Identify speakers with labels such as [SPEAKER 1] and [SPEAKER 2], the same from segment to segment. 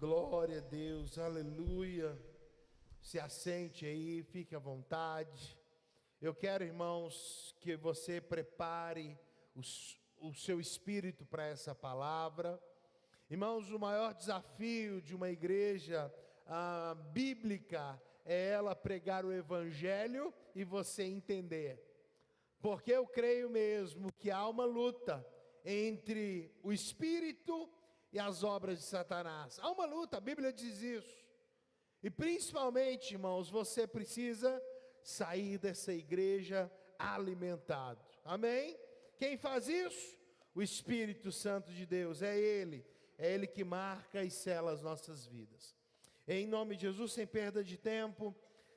[SPEAKER 1] Glória a Deus, aleluia. Se assente aí, fique à vontade. Eu quero, irmãos, que você prepare o seu espírito para essa palavra. Irmãos, o maior desafio de uma igreja bíblica é ela pregar o evangelho e você entender. Porque eu creio mesmo que há uma luta entre o espírito e as obras de Satanás. Há uma luta, a Bíblia diz isso. E principalmente, irmãos, você precisa sair dessa igreja alimentado. Amém? Quem faz isso? O Espírito Santo de Deus, é Ele que marca e sela as nossas vidas. Em nome de Jesus, sem perda de tempo,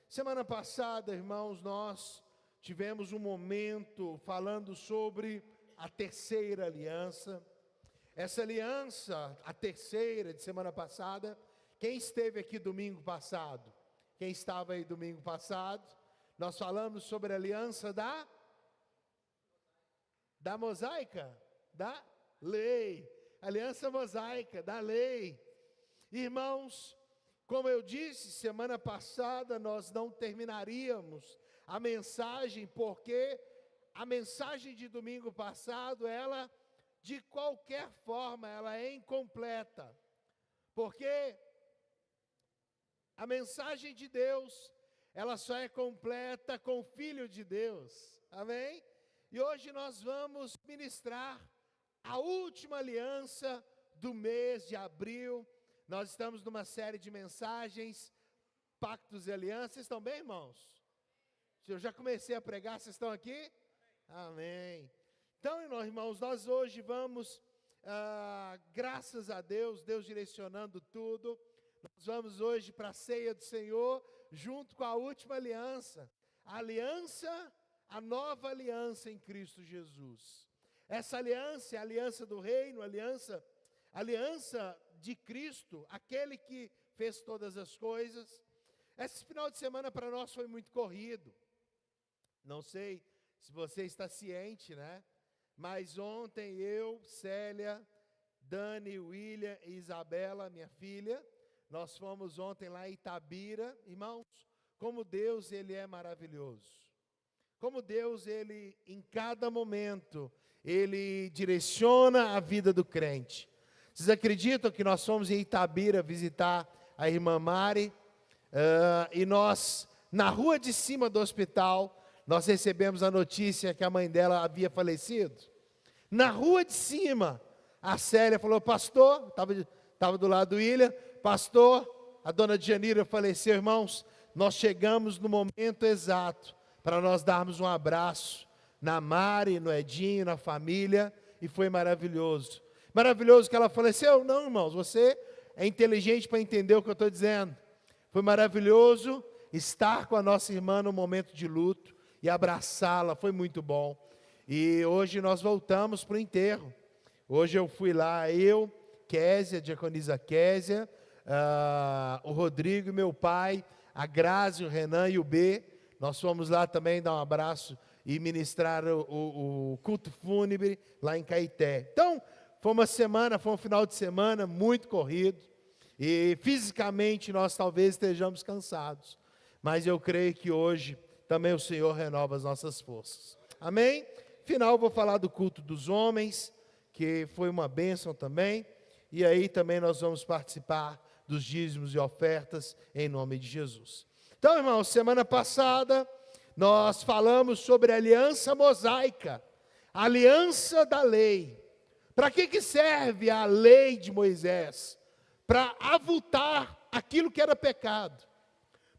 [SPEAKER 1] semana passada, irmãos, nós tivemos um momento falando sobre a terceira aliança. Essa aliança, a terceira de semana passada, quem esteve aqui domingo passado? Quem estava aí domingo passado? Nós falamos sobre a aliança da mosaica, da lei. Aliança mosaica, da lei. Irmãos, como eu disse, semana passada nós não terminaríamos a mensagem, porque a mensagem de domingo passado, ela, de qualquer forma, ela é incompleta. Porque a mensagem de Deus, ela só é completa com o Filho de Deus. Amém? E hoje nós vamos ministrar a última aliança do mês de abril. Nós estamos numa série de mensagens, pactos e alianças. Vocês estão bem, irmãos? Eu já comecei a pregar, vocês estão aqui? Amém. Então, irmãos, nós hoje vamos, graças a Deus, Deus direcionando tudo, nós vamos hoje para a ceia do Senhor, junto com a última aliança, a nova aliança em Cristo Jesus. Essa aliança é a aliança do reino, aliança de Cristo, aquele que fez todas as coisas. Esse final de semana para nós foi muito corrido. Não sei se você está ciente, né? Mas ontem eu, Célia, Dani, William e Isabela, minha filha, nós fomos ontem lá em Itabira. Irmãos, como Deus, Ele é maravilhoso. Como Deus, Ele, em cada momento, Ele direciona a vida do crente. Vocês acreditam que nós fomos em Itabira visitar a irmã Mari? E nós, na rua de cima do hospital, nós recebemos a notícia que a mãe dela havia falecido. Na rua de cima, a Célia falou: pastor, estava do lado do William, pastor, a dona Janira faleceu. Irmãos, nós chegamos no momento exato para nós darmos um abraço na Mari, no Edinho, na família, e foi maravilhoso. Maravilhoso que ela faleceu? Não, irmãos, você é inteligente para entender o que eu estou dizendo. Foi maravilhoso estar com a nossa irmã no momento de luto e abraçá-la, foi muito bom. E hoje nós voltamos para o enterro. Hoje eu fui lá, eu, Késia, diaconisa Késia, o Rodrigo e meu pai, a Grazi, o Renan e o B. Nós fomos lá também dar um abraço e ministrar o culto fúnebre lá em Caeté. Então, foi um final de semana muito corrido. E fisicamente nós talvez estejamos cansados. Mas eu creio que hoje também o Senhor renova as nossas forças. Amém? Final, eu vou falar do culto dos homens, que foi uma bênção também. E aí também nós vamos participar dos dízimos e ofertas em nome de Jesus. Então, irmãos, semana passada nós falamos sobre a aliança mosaica, a aliança da lei. Para que serve a lei de Moisés? Para avultar aquilo que era pecado.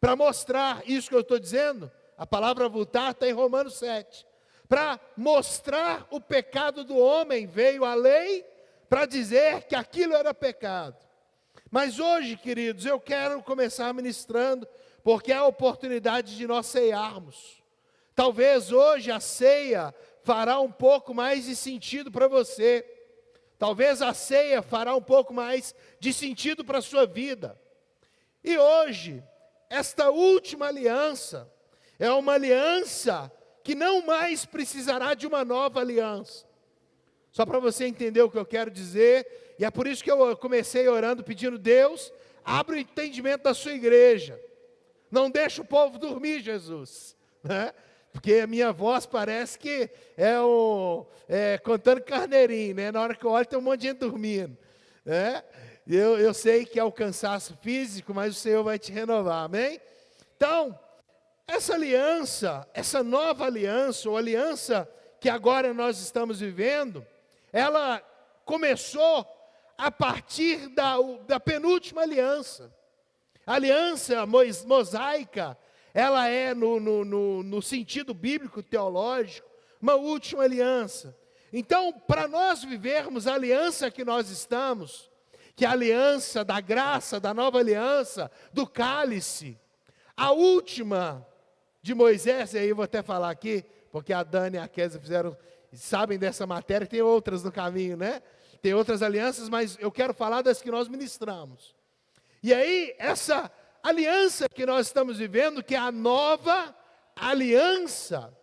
[SPEAKER 1] Para mostrar isso que eu estou dizendo, a palavra avultar está em Romanos 7. Para mostrar o pecado do homem, veio a lei para dizer que aquilo era pecado. Mas hoje, queridos, eu quero começar ministrando, porque é a oportunidade de nós ceiarmos. Talvez hoje a ceia fará um pouco mais de sentido para você. Talvez a ceia fará um pouco mais de sentido para a sua vida. E hoje, esta última aliança é uma aliança que não mais precisará de uma nova aliança. Só para você entender o que eu quero dizer, e é por isso que eu comecei orando, pedindo: Deus, abre o entendimento da sua igreja. Não deixa o povo dormir, Jesus, né? Porque a minha voz parece que contando carneirinho, né? Na hora que eu olho tem um monte de gente dormindo, né? Eu sei que é o cansaço físico, mas o Senhor vai te renovar, amém? Então, essa aliança, essa nova aliança, ou aliança que agora nós estamos vivendo, ela começou a partir da penúltima aliança. A aliança mosaica, ela é, no sentido bíblico, teológico, uma última aliança. Então, para nós vivermos a aliança que nós estamos, que é a aliança da graça, da nova aliança, do cálice, a última de Moisés, e aí eu vou até falar aqui, porque a Dani e a Kézia sabem dessa matéria, tem outras no caminho, né? Tem outras alianças, mas eu quero falar das que nós ministramos. E aí, essa aliança que nós estamos vivendo, que é a nova aliança,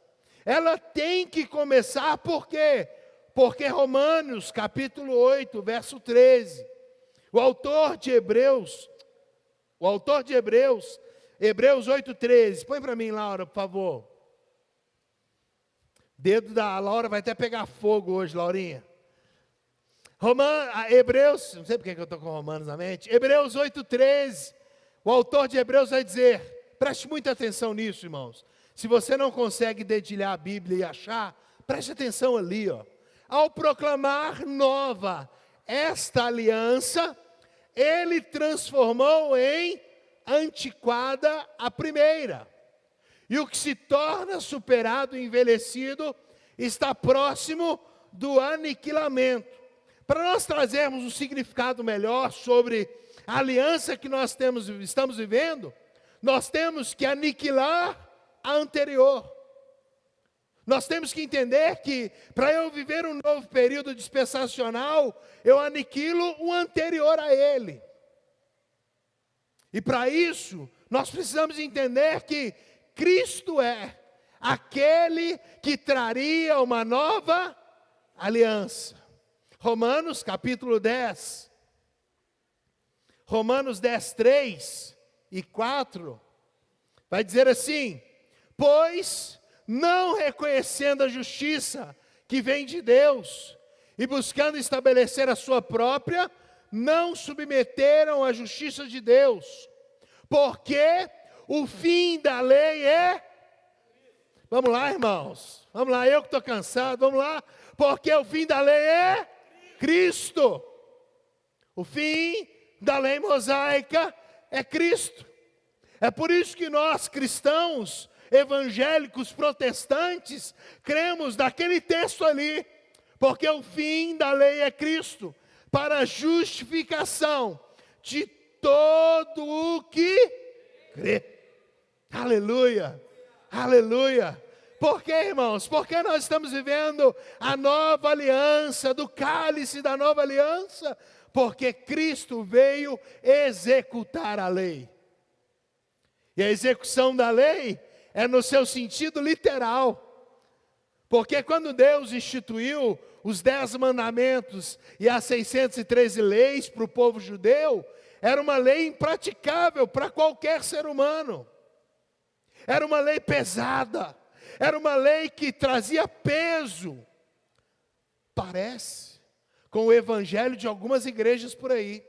[SPEAKER 1] ela tem que começar, por quê? Porque Romanos, capítulo 8, verso 13, o autor de Hebreus, Hebreus 8,13, põe para mim, Laura, por favor. Dedo da Laura vai até pegar fogo hoje, Laurinha. Hebreus, não sei porque eu estou com Romanos na mente. Hebreus 8,13, o autor de Hebreus vai dizer, preste muita atenção nisso, irmãos. Se você não consegue dedilhar a Bíblia e achar, preste atenção ali, ó. Ao proclamar nova esta aliança, ele transformou em antiquada a primeira. E o que se torna superado e envelhecido está próximo do aniquilamento. Para nós trazermos um significado melhor sobre a aliança que nós estamos vivendo, nós temos que aniquilar a anterior. Nós temos que entender que para eu viver um novo período dispensacional, eu aniquilo o anterior a ele. E para isso, nós precisamos entender que Cristo é aquele que traria uma nova aliança. Romanos capítulo 10. Romanos 10, 3 e 4. Vai dizer assim: pois não reconhecendo a justiça que vem de Deus, e buscando estabelecer a sua própria, não submeteram à justiça de Deus, porque o fim da lei é... Vamos lá, irmãos, vamos lá, eu que estou cansado, vamos lá, porque o fim da lei é Cristo. O fim da lei mosaica é Cristo. É por isso que nós, cristãos, evangélicos, protestantes, cremos naquele texto ali, porque o fim da lei é Cristo, para a justificação de todo o que crê. Aleluia, aleluia. Por quê, irmãos? Porque nós estamos vivendo a nova aliança, do cálice da nova aliança, porque Cristo veio executar a lei. E a execução da lei é no seu sentido literal. Porque quando Deus instituiu os 10 mandamentos e as 613 leis para o povo judeu, era uma lei impraticável para qualquer ser humano. Era uma lei pesada, era uma lei que trazia peso. Parece com o evangelho de algumas igrejas por aí.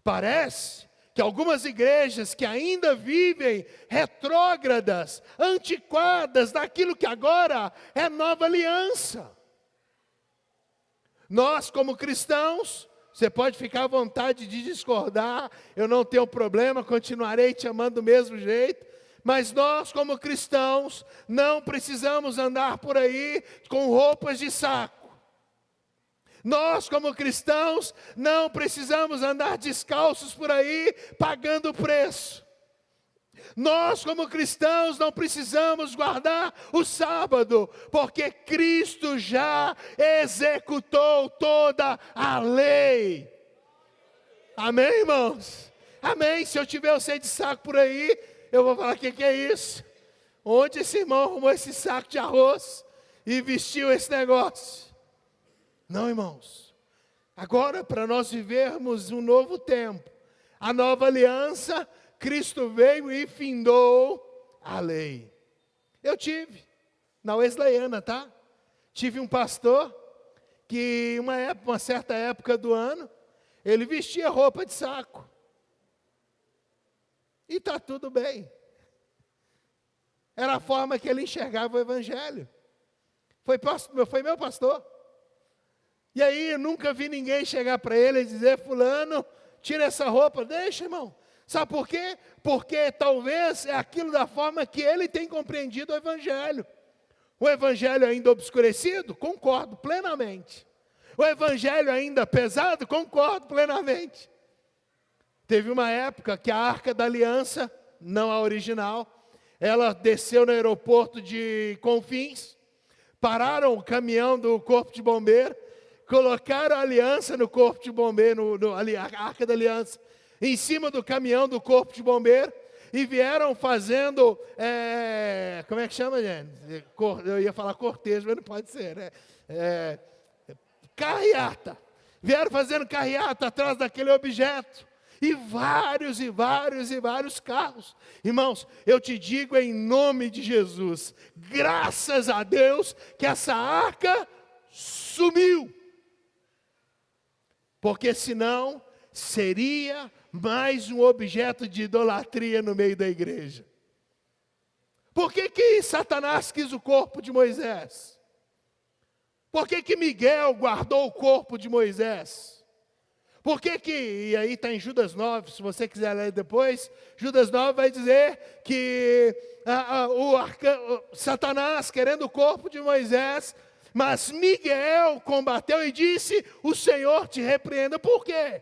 [SPEAKER 1] Parece que algumas igrejas que ainda vivem retrógradas, antiquadas, daquilo que agora é nova aliança. Nós, como cristãos, você pode ficar à vontade de discordar, eu não tenho problema, continuarei te amando do mesmo jeito, mas nós, como cristãos, não precisamos andar por aí com roupas de saco. Nós, como cristãos, não precisamos andar descalços por aí, pagando preço. Nós, como cristãos, não precisamos guardar o sábado, porque Cristo já executou toda a lei. Amém, irmãos? Amém. Se eu tiver o cheio de saco por aí, eu vou falar: o que é isso? Onde esse irmão arrumou esse saco de arroz e vestiu esse negócio? Não, irmãos. Agora, para nós vivermos um novo tempo, a nova aliança, Cristo veio e findou a lei. Eu tive, na Wesleyana, tá? Tive um pastor que uma certa época do ano, ele vestia roupa de saco. E está tudo bem. Era a forma que ele enxergava o evangelho. Foi meu pastor. E aí, eu nunca vi ninguém chegar para ele e dizer, fulano, tira essa roupa. Deixa, irmão. Sabe por quê? Porque talvez é aquilo da forma que ele tem compreendido o evangelho. O evangelho ainda obscurecido? Concordo plenamente. O evangelho ainda pesado? Concordo plenamente. Teve uma época que a Arca da Aliança, não a original, ela desceu no aeroporto de Confins, pararam o caminhão do Corpo de Bombeiro, colocaram a aliança no Corpo de Bombeiro, a Arca da Aliança, em cima do caminhão do Corpo de Bombeiro, e vieram fazendo, como é que chama, gente? Eu ia falar cortejo, mas não pode ser, né? Carreata. Vieram fazendo carreata atrás daquele objeto. E vários carros. Irmãos, eu te digo em nome de Jesus, graças a Deus que essa arca sumiu. Porque senão seria mais um objeto de idolatria no meio da igreja. Por que Satanás quis o corpo de Moisés? Por que Miguel guardou o corpo de Moisés? Por que, e aí está em Judas 9, se você quiser ler depois, Judas 9 vai dizer que Satanás querendo o corpo de Moisés, mas Miguel combateu e disse, o Senhor te repreenda. Por quê?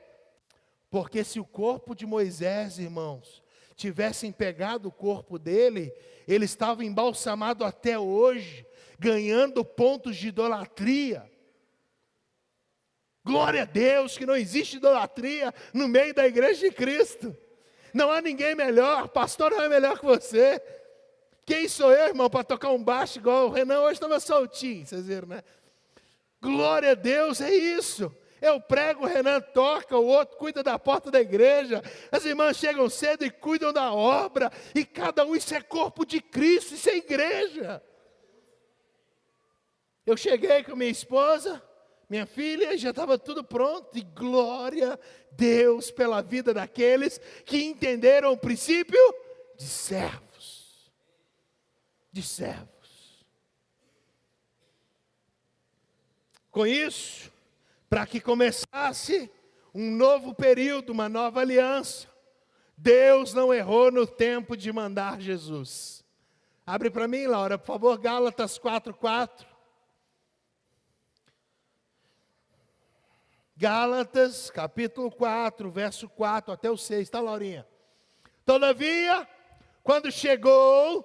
[SPEAKER 1] Porque se o corpo de Moisés, irmãos, tivessem pegado o corpo dele, ele estava embalsamado até hoje, ganhando pontos de idolatria. Glória a Deus que não existe idolatria no meio da igreja de Cristo. Não há ninguém melhor, pastor não é melhor que você. Quem sou eu, irmão, para tocar um baixo igual o Renan hoje estava soltinho, vocês viram, né? Glória a Deus, é isso. Eu prego, o Renan toca, o outro cuida da porta da igreja. As irmãs chegam cedo e cuidam da obra. E cada um, isso é corpo de Cristo, isso é igreja. Eu cheguei com minha esposa, minha filha, já estava tudo pronto, e glória a Deus pela vida daqueles que entenderam o princípio de servos. De servos. Com isso, para que começasse um novo período, uma nova aliança, Deus não errou no tempo de mandar Jesus. Abre para mim, Laura, por favor, Gálatas 4:4. Gálatas, capítulo 4, verso 4 até o 6, tá, Laurinha? Todavia, quando chegou,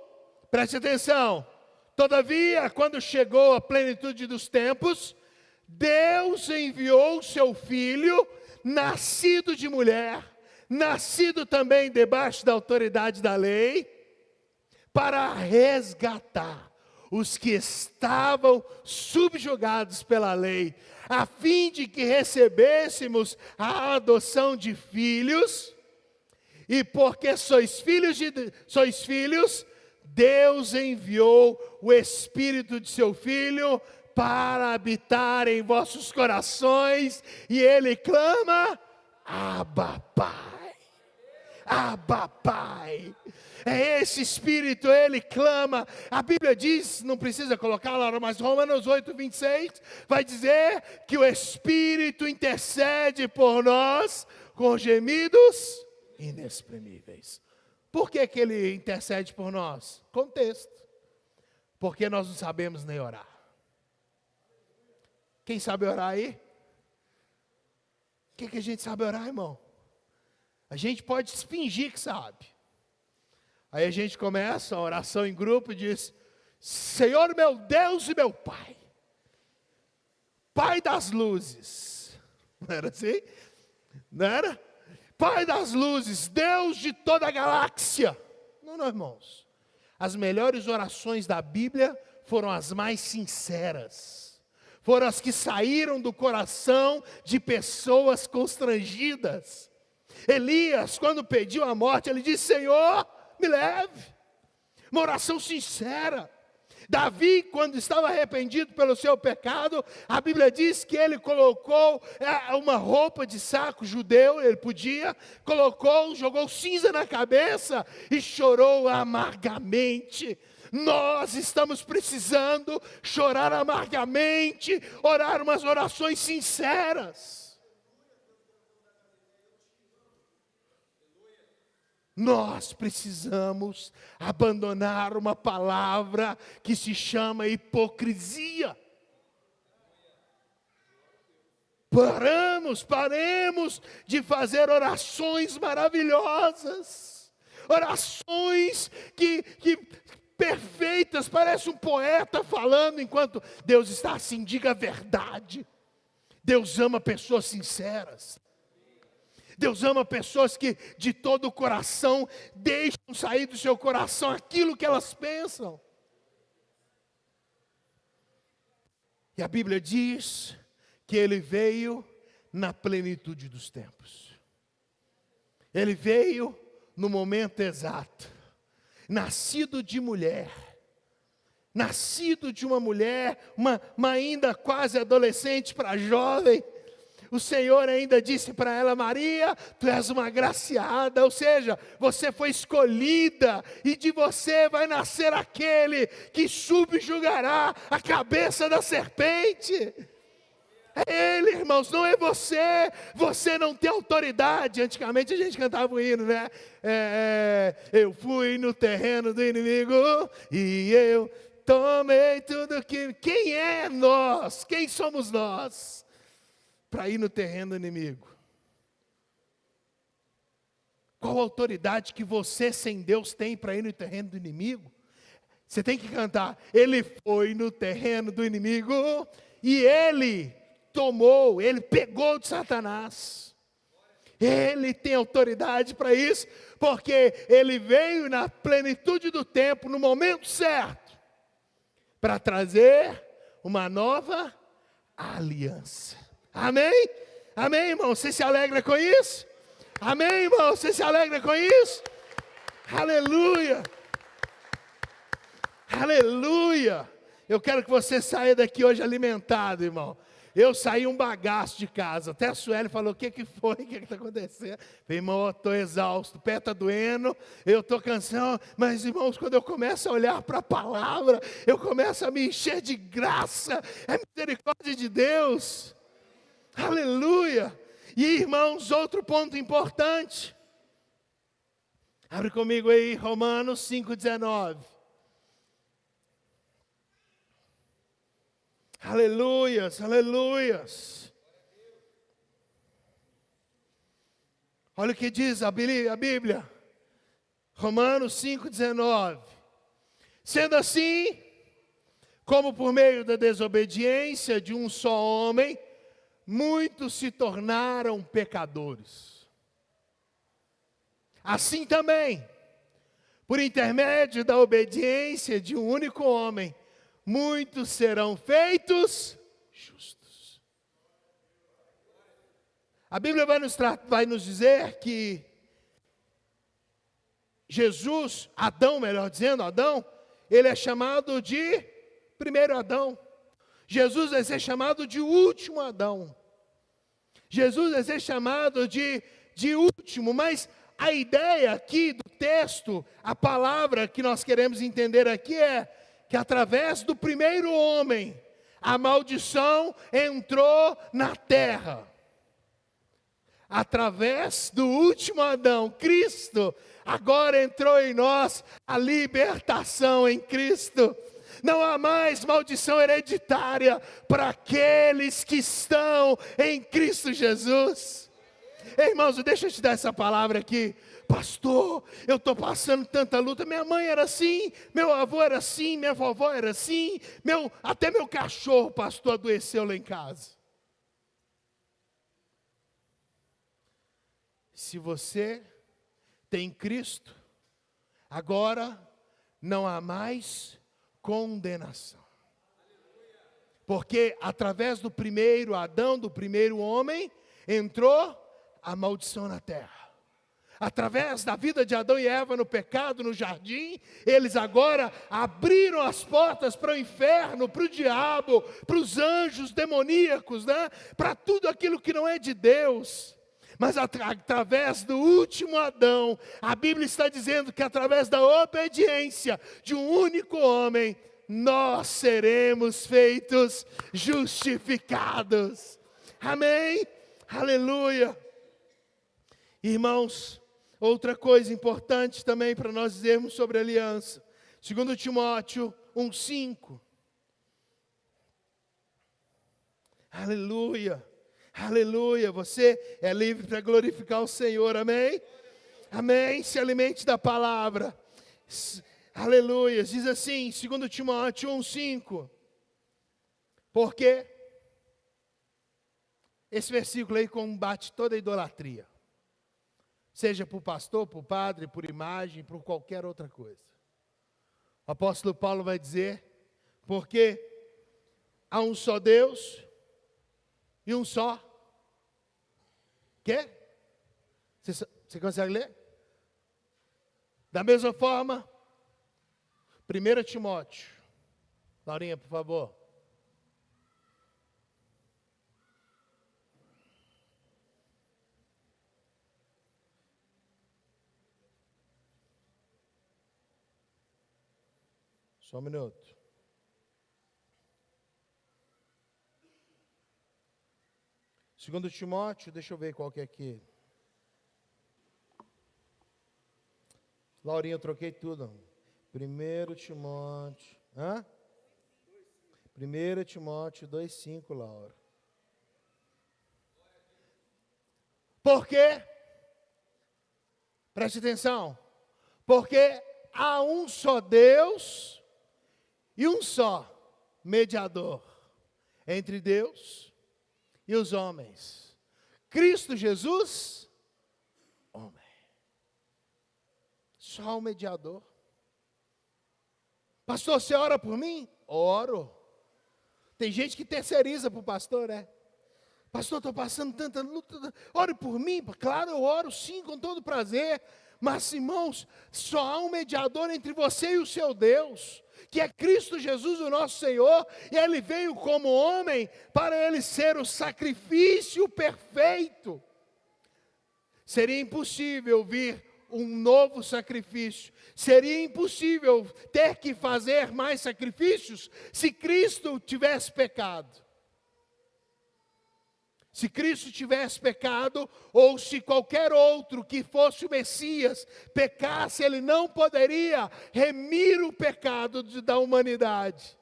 [SPEAKER 1] preste atenção, todavia, quando chegou a plenitude dos tempos, Deus enviou o seu Filho, nascido de mulher, nascido também debaixo da autoridade da lei, para resgatar os que estavam subjugados pela lei, a fim de que recebêssemos a adoção de filhos, e porque sois filhos, Deus enviou o Espírito de seu Filho para habitar em vossos corações, e Ele clama, Abba, Pai, Abba, Pai. É esse Espírito, Ele clama. A Bíblia diz, não precisa colocar lá, mas Romanos 8:26 vai dizer que o Espírito intercede por nós com gemidos inexprimíveis. Por que Ele intercede por nós? Contexto. Porque nós não sabemos nem orar. Quem sabe orar aí? O que a gente sabe orar, irmão? A gente pode fingir que sabe. Aí a gente começa a oração em grupo e diz, Senhor meu Deus e meu Pai, Pai das luzes. Não era assim? Não era? Pai das luzes, Deus de toda a galáxia. Não, irmãos. As melhores orações da Bíblia foram as mais sinceras. foram as que saíram do coração de pessoas constrangidas. Elias, quando pediu a morte, ele disse: Senhor, me leve. Uma oração sincera. Davi, quando estava arrependido pelo seu pecado, a Bíblia diz que ele colocou uma roupa de saco judeu, ele podia, jogou cinza na cabeça e chorou amargamente. Nós estamos precisando chorar amargamente, orar umas orações sinceras. Nós precisamos abandonar uma palavra que se chama hipocrisia. Paremos de fazer orações maravilhosas, orações que perfeitas, parece um poeta falando, enquanto Deus está assim: diga a verdade. Deus ama pessoas sinceras. Deus ama pessoas que de todo o coração deixam sair do seu coração aquilo que elas pensam. E a Bíblia diz que ele veio na plenitude dos tempos. Ele veio no momento exato. Nascido de mulher. Nascido de uma mulher, uma ainda quase adolescente para jovem. O Senhor ainda disse para ela: Maria, tu és uma agraciada, ou seja, você foi escolhida, e de você vai nascer aquele que subjugará a cabeça da serpente. É Ele, irmãos, não é você. Você não tem autoridade. Antigamente a gente cantava o hino, né? Eu fui no terreno do inimigo e eu tomei tudo que... Quem é nós? Quem somos nós para ir no terreno do inimigo? Qual a autoridade que você sem Deus tem para ir no terreno do inimigo? Você tem que cantar: Ele foi no terreno do inimigo e Ele tomou, Ele pegou de Satanás. Ele tem autoridade para isso, porque Ele veio na plenitude do tempo, no momento certo, para trazer uma nova aliança. Amém? Amém, irmão? Você se alegra com isso? Amém, irmão? Você se alegra com isso? Aleluia! Aleluia! Eu quero que você saia daqui hoje alimentado, irmão. Eu saí um bagaço de casa. Até a Sueli falou: o que foi? O que está acontecendo? Falei: irmão, eu estou exausto, o pé está doendo, eu estou cansado. Mas, irmãos, quando eu começo a olhar para a palavra, eu começo a me encher de graça. É misericórdia de Deus. Aleluia! E, irmãos, outro ponto importante. Abre comigo aí, Romanos 5,19. Aleluias, aleluias. Olha o que diz a Bíblia. Romanos 5,19. Sendo assim, como por meio da desobediência de um só homem, muitos se tornaram pecadores. Assim também, por intermédio da obediência de um único homem, muitos serão feitos justos. A Bíblia vai nos dizer que Jesus, melhor dizendo, Adão, ele é chamado de primeiro Adão. Jesus vai ser chamado de último Adão. Jesus vai ser chamado de último, mas a ideia aqui do texto, a palavra que nós queremos entender aqui é que através do primeiro homem, a maldição entrou na terra. Através do último Adão, Cristo, agora entrou em nós a libertação em Cristo. Não há mais maldição hereditária para aqueles que estão em Cristo Jesus. Irmãos, deixa eu te dar essa palavra aqui. Pastor, eu estou passando tanta luta. Minha mãe era assim, meu avô era assim, minha vovó era assim, até meu cachorro, pastor, adoeceu lá em casa. Se você tem Cristo, agora não há mais condenação. Porque através do primeiro Adão, do primeiro homem, entrou a maldição na terra. Através da vida de Adão e Eva no pecado, no jardim, eles agora abriram as portas para o inferno, para o diabo, para os anjos demoníacos, né? Para tudo aquilo que não é de Deus. Mas através do último Adão, a Bíblia está dizendo que através da obediência de um único homem, nós seremos feitos justificados. Amém? Aleluia. Irmãos, outra coisa importante também para nós dizermos sobre a aliança. 2 Timóteo 1,5. Aleluia, aleluia. Você é livre para glorificar o Senhor, amém? Amém, se alimente da palavra. Aleluia, diz assim, 2 Timóteo 1,5. Porque esse versículo aí combate toda a idolatria. Seja por pastor, por padre, por imagem, por qualquer outra coisa. O apóstolo Paulo vai dizer, porque há um só Deus e um só. Quê? Você consegue ler? Da mesma forma, 1 Timóteo. Laurinha, por favor. Só um minuto. Segundo Timóteo, deixa eu ver qual que é aqui. Laurinha, eu troquei tudo. 1 Timóteo. 1 Timóteo 2,5, Laura. Por quê? Preste atenção. Porque há um só Deus e um só mediador entre Deus e os homens. Cristo Jesus, homem. Só o mediador. Pastor, você ora por mim? Oro. Tem gente que terceiriza para o pastor, né? Pastor, estou passando tanta luta. Ore por mim? Claro, eu oro sim, com todo prazer. Mas, irmãos, só há um mediador entre você e o seu Deus, que é Cristo Jesus, o nosso Senhor, e Ele veio como homem para Ele ser o sacrifício perfeito. Seria impossível vir um novo sacrifício, seria impossível ter que fazer mais sacrifícios se Cristo tivesse pecado. Se Cristo tivesse pecado, ou se qualquer outro que fosse o Messias pecasse, ele não poderia remir o pecado da humanidade.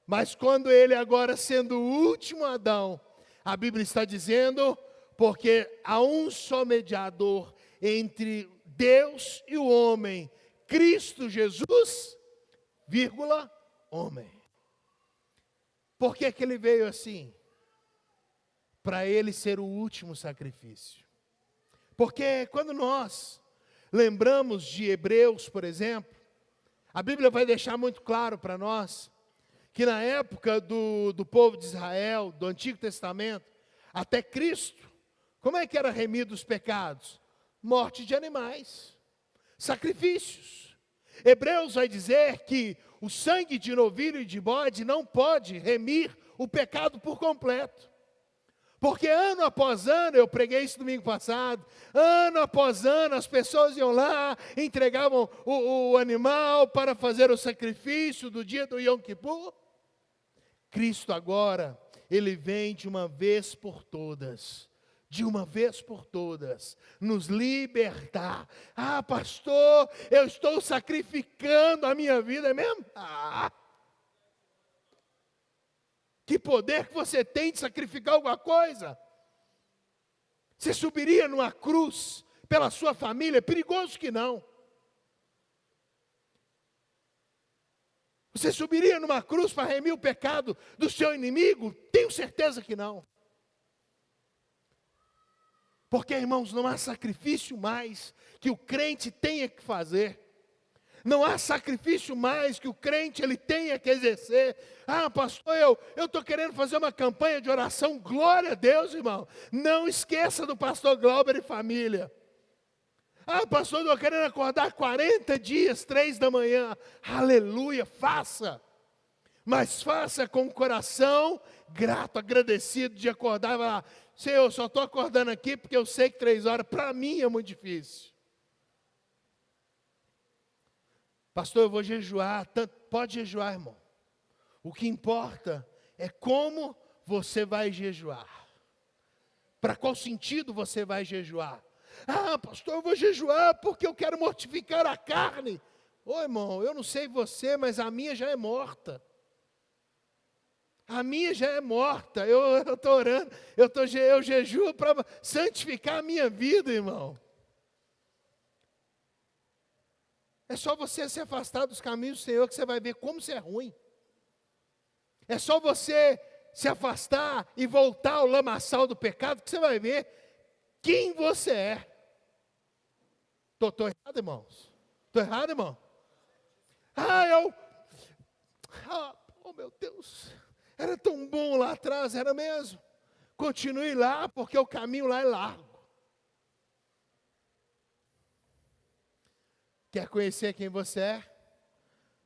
[SPEAKER 1] Mas quando ele agora sendo o último Adão, a Bíblia está dizendo, porque há um só mediador entre Deus e o homem, Cristo Jesus, vírgula, homem. Por que que ele veio assim? Para ele ser o último sacrifício. Porque quando nós lembramos de Hebreus, por exemplo, a Bíblia vai deixar muito claro para nós, que na época do povo de Israel, do Antigo Testamento, até Cristo, como é que era remido os pecados? Morte de animais, sacrifícios. Hebreus vai dizer que o sangue de novilho e de bode não pode remir o pecado por completo. Porque ano após ano, eu preguei isso domingo passado, ano após ano as pessoas iam lá, entregavam o animal para fazer o sacrifício do dia do Yom Kippur. Cristo agora, Ele vem de uma vez por todas, nos libertar. Ah, pastor, eu estou sacrificando a minha vida, é mesmo? Que poder que você tem de sacrificar alguma coisa? Você subiria numa cruz pela sua família? É perigoso que não. Você subiria numa cruz para remir o pecado do seu inimigo? Tenho certeza que não. Porque, irmãos, não há sacrifício mais que o crente tenha que fazer. Não há sacrifício mais que o crente ele tenha que exercer. Ah, pastor, eu estou querendo fazer uma campanha de oração. Glória a Deus, irmão. Não esqueça do pastor Glauber e família. Ah, pastor, eu estou querendo acordar 40 dias, 3 da manhã. Aleluia, faça. Mas faça com o coração grato, agradecido de acordar e falar: Senhor, eu só estou acordando aqui porque eu sei que 3 horas para mim é muito difícil. Pastor, eu vou jejuar. Pode jejuar, irmão. O que importa é como você vai jejuar. Para qual sentido você vai jejuar? Ah, pastor, eu vou jejuar porque eu quero mortificar a carne. Ô, irmão, eu não sei você, mas a minha já é morta. A minha já é morta. Eu estou orando, eu jejuo para santificar a minha vida, irmão. É só você se afastar dos caminhos do Senhor que você vai ver como você é ruim. É só você se afastar e voltar ao lamaçal do pecado que você vai ver quem você é. Estou errado, irmãos? Estou errado, irmão? Oh meu Deus, era tão bom lá atrás, era mesmo? Continue lá, porque o caminho lá é largo. Quer conhecer quem você é?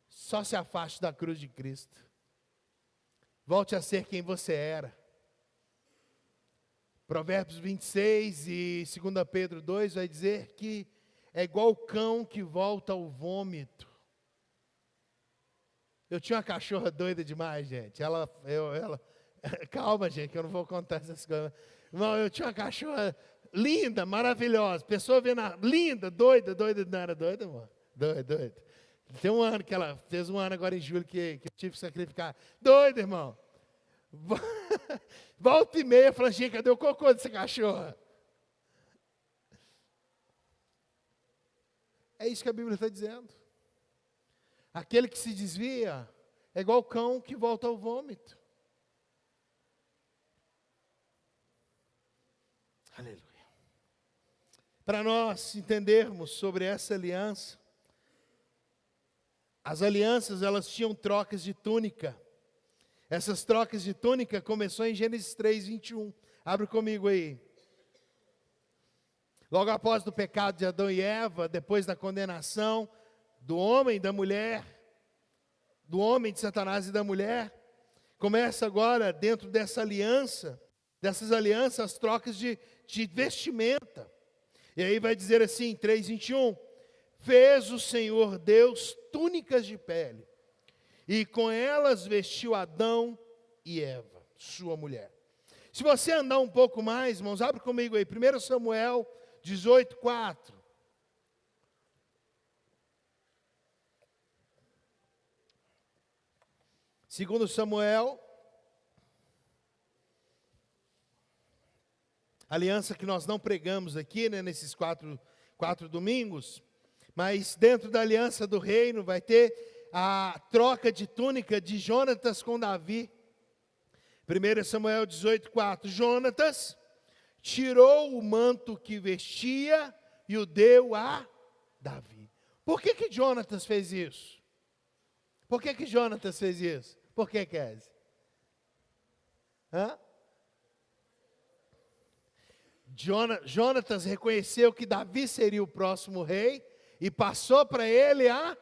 [SPEAKER 1] Só se afaste da cruz de Cristo. Volte a ser quem você era. Provérbios 26 e 2 Pedro 2 vai dizer que é igual o cão que volta ao vômito. Eu tinha uma cachorra doida demais, gente. Calma, gente, que eu não vou contar essas coisas. Não, eu tinha uma cachorra linda, maravilhosa. Pessoa vendo, linda, doida, não era doida, irmão? Doida. Tem um ano que ela, fez um ano agora em julho que eu tive que sacrificar. Doida, irmão. Volta e meia, fala, gente, cadê o cocô dessa cachorra? É isso que a Bíblia está dizendo. Aquele que se desvia é igual o cão que volta ao vômito. Aleluia. Para nós entendermos sobre essa aliança, as alianças elas tinham trocas de túnica. Essas trocas de túnica começou em Gênesis 3, 21. Abre comigo aí. Logo após o pecado de Adão e Eva, depois da condenação do homem e da mulher, do homem de Satanás e da mulher, começa agora dentro dessa aliança, dessas alianças, as trocas de vestimenta. E aí vai dizer assim, 3:21, fez o Senhor Deus túnicas de pele, e com elas vestiu Adão e Eva, sua mulher. Se você andar um pouco mais, irmãos, abre comigo aí, 1 Samuel 18:4. Segundo Samuel, aliança que nós não pregamos aqui, né, nesses quatro domingos, mas dentro da aliança do reino vai ter a troca de túnica de Jonatas com Davi. 1 Samuel 18:4, Jonatas tirou o manto que vestia e o deu a Davi. Por que Jonatas fez isso? Por que Jonatas fez isso? Por que, Kézia? Jonatas reconheceu que Davi seria o próximo rei e passou para ele a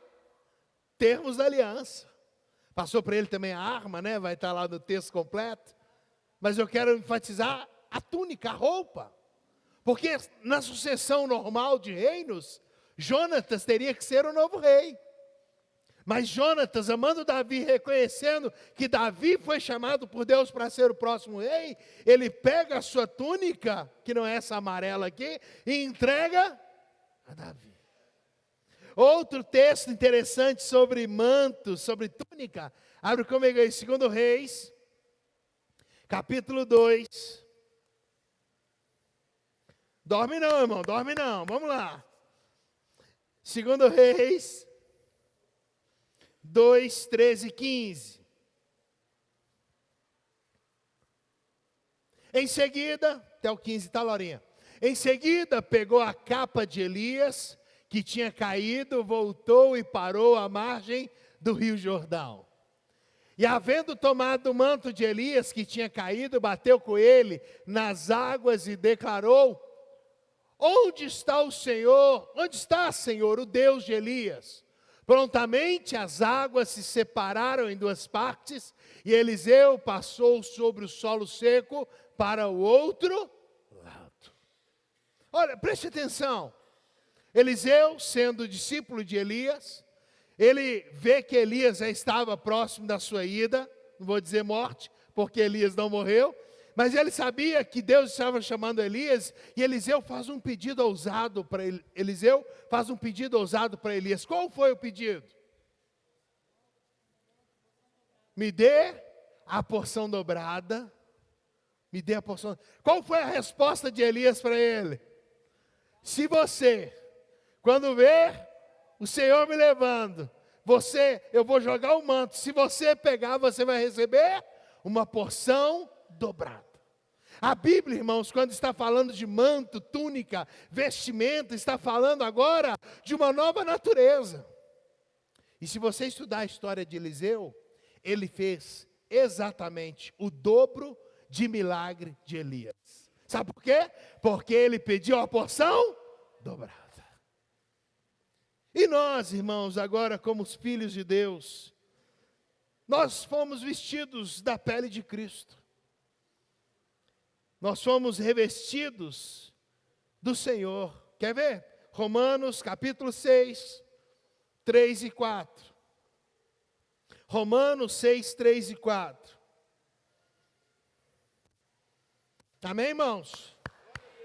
[SPEAKER 1] termos da aliança. Passou para ele também a arma, né? Vai estar lá no texto completo. Mas eu quero enfatizar a túnica, a roupa. Porque na sucessão normal de reinos, Jonatas teria que ser o novo rei. Mas Jonatas, amando Davi, reconhecendo que Davi foi chamado por Deus para ser o próximo rei, ele pega a sua túnica, que não é essa amarela aqui, e entrega a Davi. Outro texto interessante sobre manto, sobre túnica, abre comigo aí, 2 Reis, capítulo 2. Dorme não, irmão, dorme não, vamos lá. 2 Reis 2, 13 e 15. Em seguida, até o 15, tá, Laurinha? Em seguida, pegou a capa de Elias, que tinha caído, voltou e parou à margem do rio Jordão. E havendo tomado o manto de Elias, que tinha caído, bateu com ele nas águas e declarou: onde está o Senhor? Onde está, Senhor, o Deus de Elias? Prontamente as águas se separaram em duas partes, e Eliseu passou sobre o solo seco para o outro lado. Olha, preste atenção. Eliseu, sendo discípulo de Elias, ele vê que Elias já estava próximo da sua ida, não vou dizer morte, porque Elias não morreu, mas ele sabia que Deus estava chamando Elias, e Eliseu faz um pedido ousado para Elias. Qual foi o pedido? Me dê a porção dobrada, me dê a porção. Qual foi a resposta de Elias para ele? Se você, quando ver o Senhor me levando, eu vou jogar o manto, se você pegar, você vai receber uma porção dobrada. A Bíblia, irmãos, quando está falando de manto, túnica, vestimenta, está falando agora de uma nova natureza. E se você estudar a história de Eliseu, ele fez exatamente o dobro de milagre de Elias. Sabe por quê? Porque ele pediu a porção dobrada. E nós, irmãos, agora como os filhos de Deus, nós fomos vestidos da pele de Cristo. Nós fomos revestidos do Senhor. Quer ver? Romanos capítulo 6, 3 e 4. Romanos 6, 3 e 4. Amém, irmãos?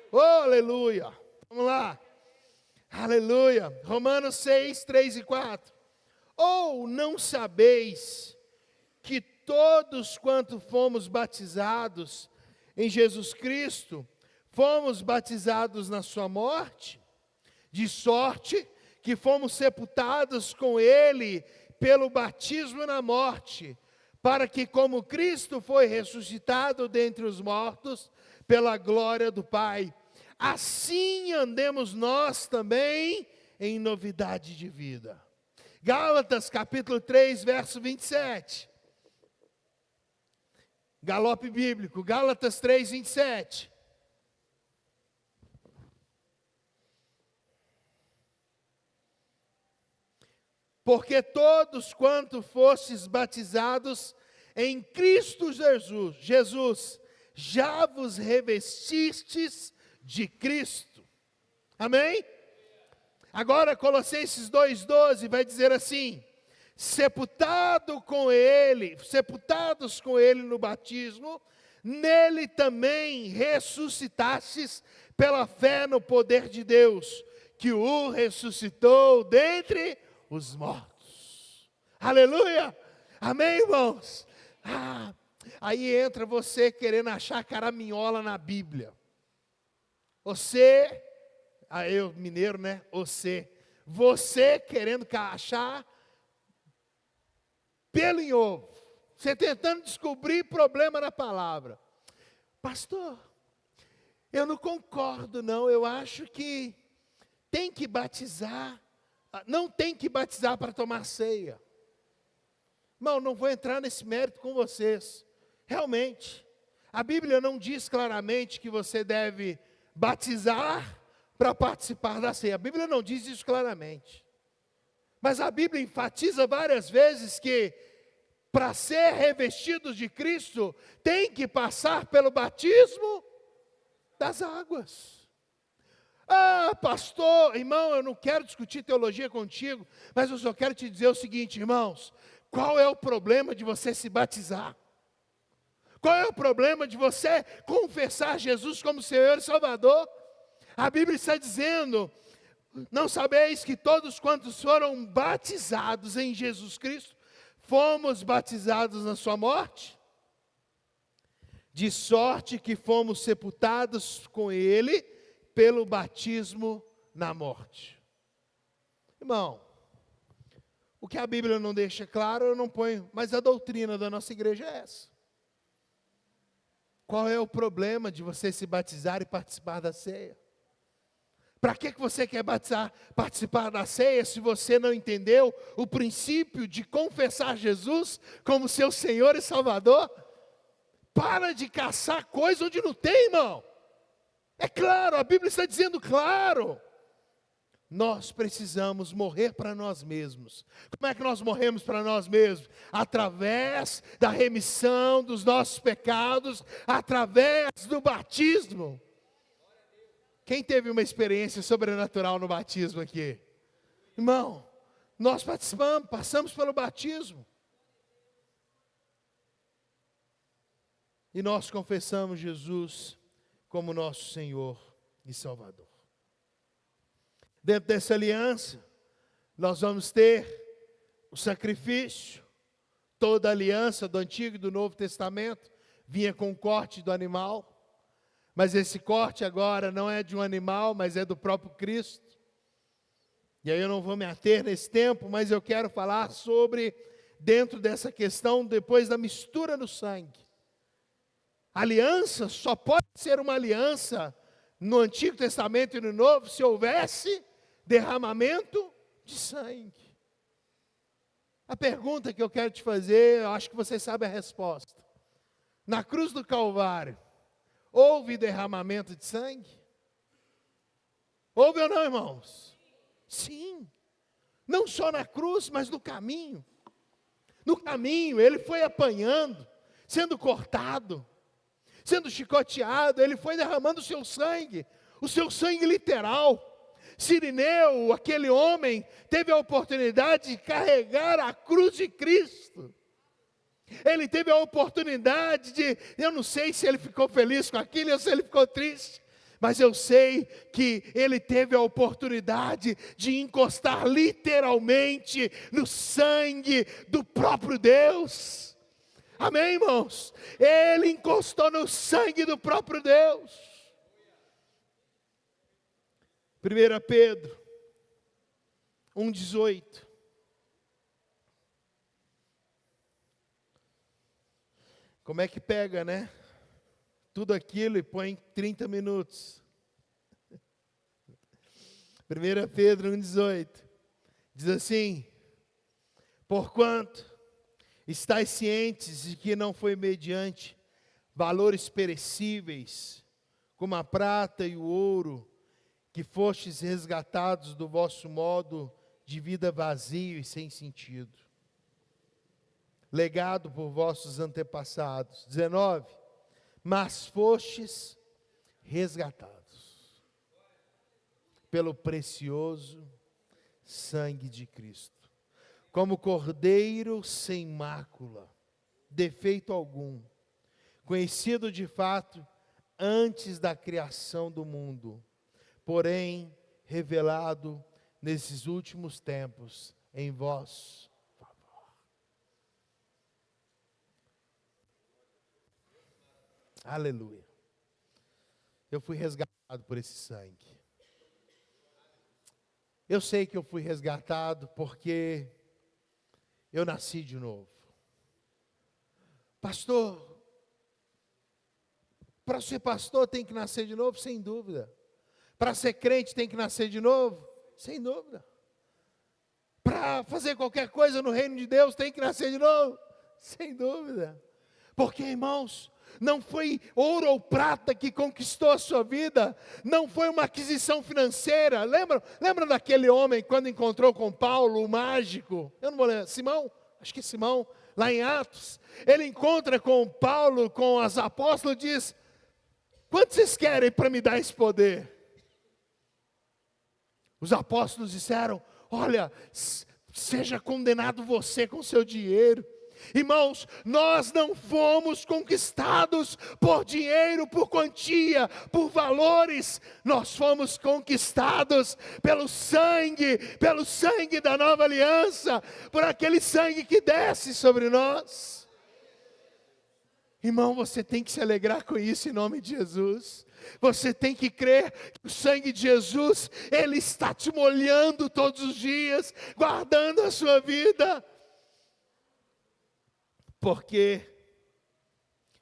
[SPEAKER 1] Oh, aleluia! Vamos lá. Aleluia. Romanos 6, 3 e 4. Ou não sabeis que todos quanto fomos batizados em Jesus Cristo, fomos batizados na sua morte, de sorte que fomos sepultados com ele pelo batismo na morte, para que como Cristo foi ressuscitado dentre os mortos, pela glória do Pai, assim andemos nós também em novidade de vida. Gálatas capítulo 3, verso 27. Galope bíblico, Gálatas 3, 27. Porque todos quanto fostes batizados em Cristo Jesus, já vos revestistes de Cristo. Amém? Agora Colossenses 2,12 vai dizer assim: sepultados com ele no batismo, nele também ressuscitastes pela fé no poder de Deus, que o ressuscitou dentre os mortos. Aleluia! Amém, irmãos? Aí entra você querendo achar caraminhola na Bíblia. Você, eu mineiro, né? Você querendo achar pelo em ovo. Você tentando descobrir problema na palavra. Pastor, eu não concordo não, eu acho que tem que batizar, não tem que batizar para tomar ceia. Irmão, não vou entrar nesse mérito com vocês. Realmente, a Bíblia não diz claramente que você deve batizar para participar da ceia. A Bíblia não diz isso claramente. Mas a Bíblia enfatiza várias vezes que para ser revestidos de Cristo, tem que passar pelo batismo das águas. Pastor, irmão, eu não quero discutir teologia contigo, mas eu só quero te dizer o seguinte, irmãos: qual é o problema de você se batizar? Qual é o problema de você confessar Jesus como Senhor e Salvador? A Bíblia está dizendo: não sabeis que todos quantos foram batizados em Jesus Cristo, fomos batizados na sua morte? De sorte que fomos sepultados com ele pelo batismo na morte. Irmão, o que a Bíblia não deixa claro, eu não ponho, mas a doutrina da nossa igreja é essa. Qual é o problema de você se batizar e participar da ceia? Para que você quer participar da ceia se você não entendeu o princípio de confessar Jesus como seu Senhor e Salvador? Para de caçar coisa onde não tem, irmão. É claro, a Bíblia está dizendo claro. Nós precisamos morrer para nós mesmos. Como é que nós morremos para nós mesmos? Através da remissão dos nossos pecados, através do batismo. Quem teve uma experiência sobrenatural no batismo aqui? Irmão, nós passamos pelo batismo. E nós confessamos Jesus como nosso Senhor e Salvador. Dentro dessa aliança, nós vamos ter o sacrifício. Toda a aliança do Antigo e do Novo Testamento vinha com o corte do animal. Mas esse corte agora não é de um animal, mas é do próprio Cristo. E aí eu não vou me ater nesse tempo, mas eu quero falar sobre, dentro dessa questão, depois da mistura no sangue. A aliança só pode ser uma aliança no Antigo Testamento e no Novo se houvesse derramamento de sangue. A pergunta que eu quero te fazer, eu acho que você sabe a resposta. Na cruz do Calvário, houve derramamento de sangue? Houve ou não, irmãos? Sim. Não só na cruz, mas no caminho. No caminho, ele foi apanhando, sendo cortado, sendo chicoteado, ele foi derramando o seu sangue literal. Sirineu, aquele homem, teve a oportunidade de carregar a cruz de Cristo. Ele teve a oportunidade de, eu não sei se ele ficou feliz com aquilo, ou se ele ficou triste, mas eu sei que ele teve a oportunidade de encostar literalmente no sangue do próprio Deus. Amém, irmãos? Ele encostou no sangue do próprio Deus. 1 Pedro 1,18. Como é que pega, né? Tudo aquilo e põe em 30 minutos. 1 Pedro 1,18. Diz assim: porquanto estáis cientes de que não foi mediante valores perecíveis, como a prata e o ouro, que fostes resgatados do vosso modo de vida vazio e sem sentido, legado por vossos antepassados. 19. Mas fostes resgatados pelo precioso sangue de Cristo, como cordeiro sem mácula, defeito algum, conhecido de fato antes da criação do mundo, porém revelado nesses últimos tempos em vosso favor. Aleluia. Eu fui resgatado por esse sangue. Eu sei que eu fui resgatado porque eu nasci de novo. Pastor, para ser pastor tem que nascer de novo? Sem dúvida. Para ser crente tem que nascer de novo? Sem dúvida. Para fazer qualquer coisa no reino de Deus tem que nascer de novo? Sem dúvida. Porque, irmãos, não foi ouro ou prata que conquistou a sua vida, não foi uma aquisição financeira. Lembra daquele homem quando encontrou com Paulo, o mágico? Eu não vou lembrar, Simão? Acho que é Simão, lá em Atos. Ele encontra com Paulo, com os apóstolos e diz: quanto vocês querem para me dar esse poder? Os apóstolos disseram: olha, seja condenado você com seu dinheiro. Irmãos, nós não fomos conquistados por dinheiro, por quantia, por valores. Nós fomos conquistados pelo sangue da nova aliança, por aquele sangue que desce sobre nós. Irmão, você tem que se alegrar com isso em nome de Jesus. Você tem que crer que o sangue de Jesus, Ele está te molhando todos os dias, guardando a sua vida. Porque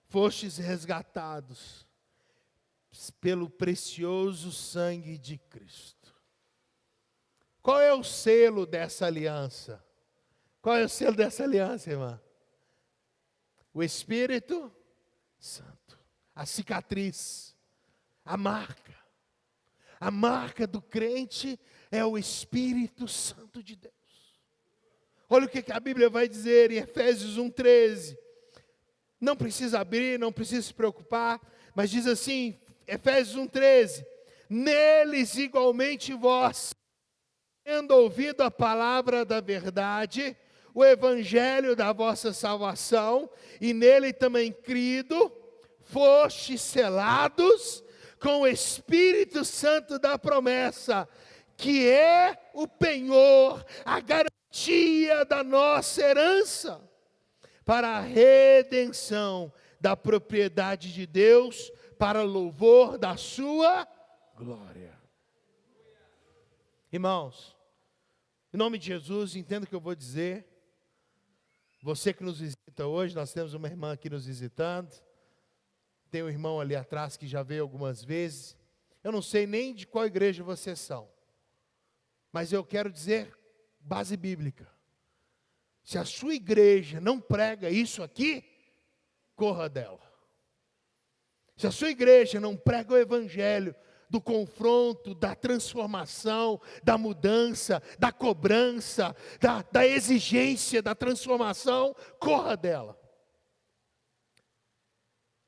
[SPEAKER 1] fostes resgatados, pelo precioso sangue de Cristo. Qual é o selo dessa aliança? Qual é o selo dessa aliança, irmã? O Espírito Santo, a cicatriz, a marca. A marca do crente é o Espírito Santo de Deus. Olha o que a Bíblia vai dizer em Efésios 1:13. Não precisa abrir, não precisa se preocupar, mas diz assim, Efésios 1:13. Neles igualmente vós, tendo ouvido a palavra da verdade, o evangelho da vossa salvação, e nele também crido, fostes selados com o Espírito Santo da promessa, que é o penhor, a garantia da nossa herança, para a redenção da propriedade de Deus, para louvor da sua glória. Irmãos, em nome de Jesus, entenda o que eu vou dizer. Você que nos visita hoje, nós temos uma irmã aqui nos visitando. Tem um irmão ali atrás que já veio algumas vezes. Eu não sei nem de qual igreja vocês são, mas eu quero dizer base bíblica. Se a sua igreja não prega isso aqui, corra dela. Se a sua igreja não prega o evangelho do confronto, da transformação, da mudança, da cobrança, da exigência, da transformação, corra dela.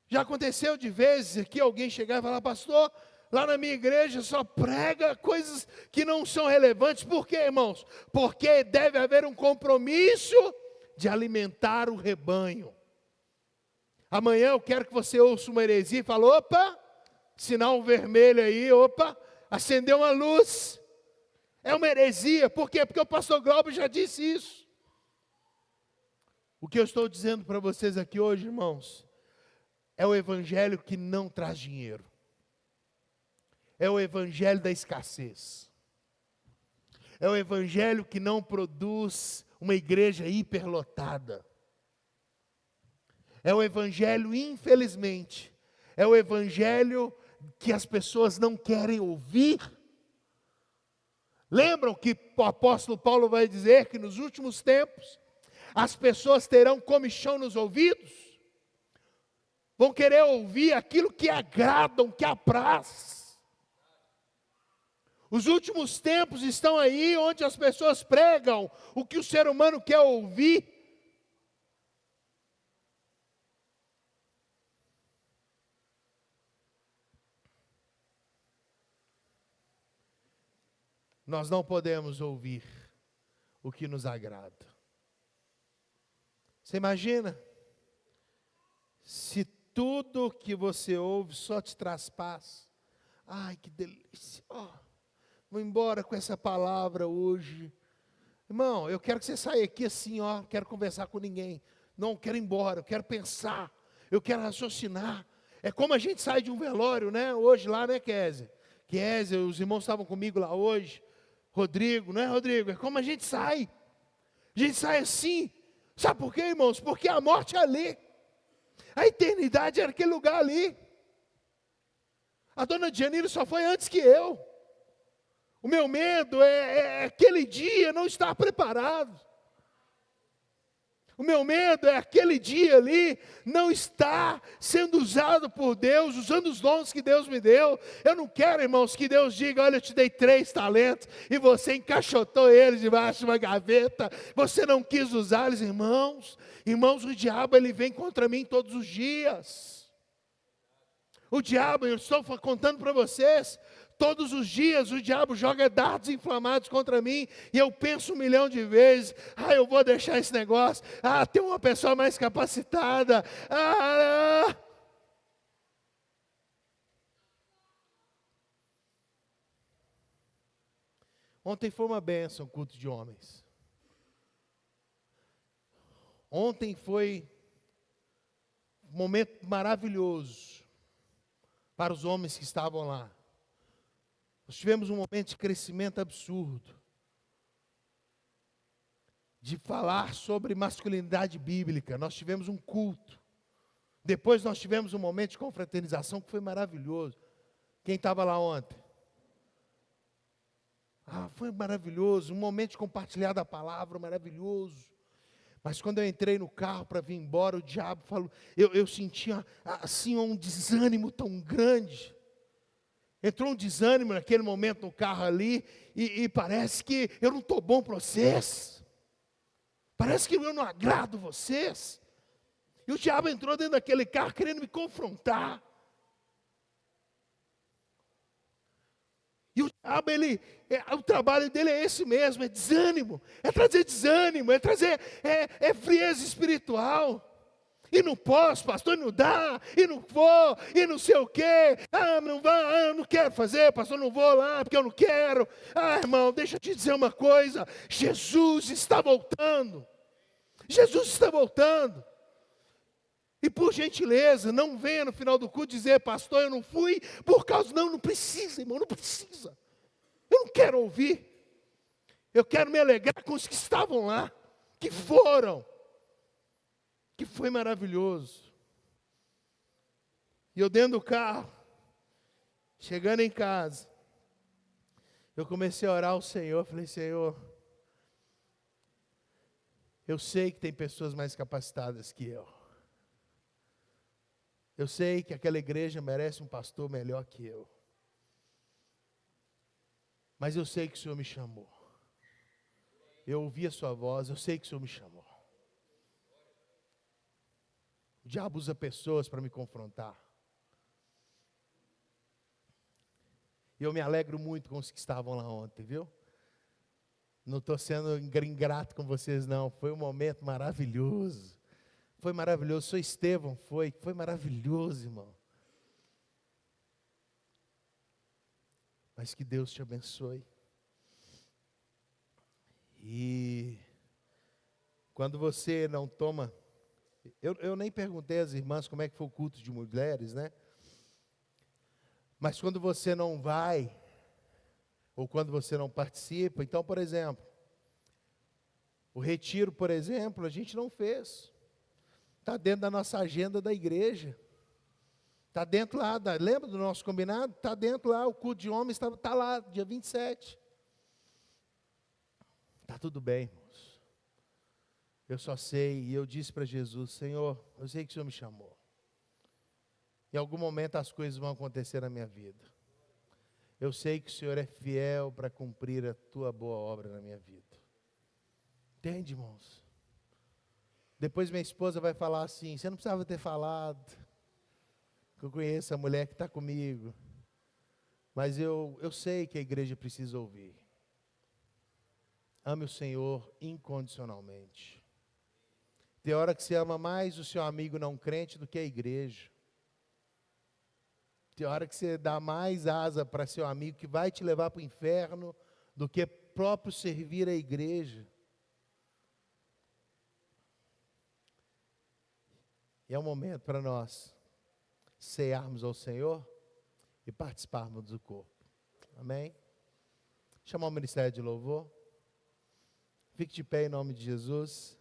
[SPEAKER 1] Já aconteceu de vezes aqui alguém chegar e falar, pastor, lá na minha igreja só prega coisas que não são relevantes. Por quê, irmãos? Porque deve haver um compromisso de alimentar o rebanho. Amanhã eu quero que você ouça uma heresia e fale, opa, sinal vermelho aí, opa, acendeu uma luz. É uma heresia. Por quê? Porque o pastor Glauber já disse isso. O que eu estou dizendo para vocês aqui hoje, irmãos, é o evangelho que não traz dinheiro. É o evangelho da escassez. É o evangelho que não produz uma igreja hiperlotada. É o evangelho, infelizmente, é o evangelho que as pessoas não querem ouvir. Lembram que o apóstolo Paulo vai dizer que nos últimos tempos as pessoas terão comichão nos ouvidos? Vão querer ouvir aquilo que agradam, que apraz. Os últimos tempos estão aí onde as pessoas pregam o que o ser humano quer ouvir. Nós não podemos ouvir o que nos agrada. Você imagina? Se tudo que você ouve só te traz paz. Ai, que delícia. Oh, vou embora com essa palavra hoje. Irmão, eu quero que você saia aqui assim, ó, não quero conversar com ninguém. Não, quero ir embora, eu quero pensar, eu quero raciocinar. É como a gente sai de um velório, né? Hoje lá, né, Kézia? Kézia, os irmãos estavam comigo lá hoje. Rodrigo, não é, Rodrigo? É como a gente sai. A gente sai assim. Sabe por quê, irmãos? Porque a morte é ali. A eternidade era aquele lugar ali. A dona Janine só foi antes que eu. O meu medo é aquele dia não estar preparado. O meu medo é aquele dia ali não estar sendo usado por Deus, usando os dons que Deus me deu. Eu não quero, irmãos, que Deus diga, olha, eu te dei 3 talentos e você encaixotou eles debaixo de uma gaveta. Você não quis usá-los, irmãos. Irmãos, o diabo, ele vem contra mim todos os dias. O diabo, eu estou contando para vocês, todos os dias o diabo joga dardos inflamados contra mim, e eu penso 1 milhão de vezes, eu vou deixar esse negócio, tem uma pessoa mais capacitada, Ontem foi uma bênção o culto de homens. Ontem foi um momento maravilhoso para os homens que estavam lá. Nós tivemos um momento de crescimento absurdo, de falar sobre masculinidade bíblica. Nós tivemos um culto. Depois nós tivemos um momento de confraternização que foi maravilhoso. Quem estava lá ontem? Foi maravilhoso, um momento de compartilhar da palavra, maravilhoso. Mas quando eu entrei no carro para vir embora, o diabo falou, eu sentia assim um desânimo tão grande. Entrou um desânimo naquele momento no carro ali, e parece que eu não estou bom para vocês. Parece que eu não agrado vocês. E o diabo entrou dentro daquele carro querendo me confrontar. E o diabo, o trabalho dele é esse mesmo, é desânimo. É trazer desânimo, é trazer frieza espiritual. E não posso, pastor, não dá, e não vou, e não sei o quê. Não vai, eu não quero fazer, pastor, não vou lá, porque eu não quero. Irmão, deixa eu te dizer uma coisa. Jesus está voltando. Jesus está voltando. E por gentileza, não venha no final do culto dizer, pastor, eu não fui, por causa, não precisa, irmão, não precisa. Eu não quero ouvir. Eu quero me alegrar com os que estavam lá, que foram, que foi maravilhoso. E eu dentro do carro, chegando em casa, eu comecei a orar ao Senhor, falei, Senhor, eu sei que tem pessoas mais capacitadas que eu. Eu sei que aquela igreja merece um pastor melhor que eu. Mas eu sei que o Senhor me chamou. Eu ouvi a sua voz, eu sei que o Senhor me chamou. O diabo usa pessoas para me confrontar. E eu me alegro muito com os que estavam lá ontem, viu? Não estou sendo ingrato com vocês, não. Foi um momento maravilhoso. Foi maravilhoso. Sou Estevão, foi maravilhoso, irmão. Mas que Deus te abençoe. E quando você não toma... Eu nem perguntei às irmãs como é que foi o culto de mulheres, né? Mas quando você não vai, ou quando você não participa, então, por exemplo, o retiro, por exemplo, a gente não fez. Está dentro da nossa agenda da igreja. Está dentro lá, lembra do nosso combinado? Está dentro lá, o culto de homens está lá, dia 27. Está tudo bem, irmãos. Eu só sei, e eu disse para Jesus, Senhor, eu sei que o Senhor me chamou. Em algum momento as coisas vão acontecer na minha vida. Eu sei que o Senhor é fiel para cumprir a tua boa obra na minha vida. Entende, irmãos? Depois minha esposa vai falar assim, você não precisava ter falado, que eu conheço a mulher que está comigo. Mas eu sei que a igreja precisa ouvir. Ame o Senhor incondicionalmente. Tem hora que você ama mais o seu amigo não crente do que a igreja. Tem hora que você dá mais asa para seu amigo que vai te levar para o inferno do que próprio servir a igreja. E é um momento para nós cearmos ao Senhor e participarmos do corpo. Amém? Chamar o ministério de louvor. Fique de pé em nome de Jesus.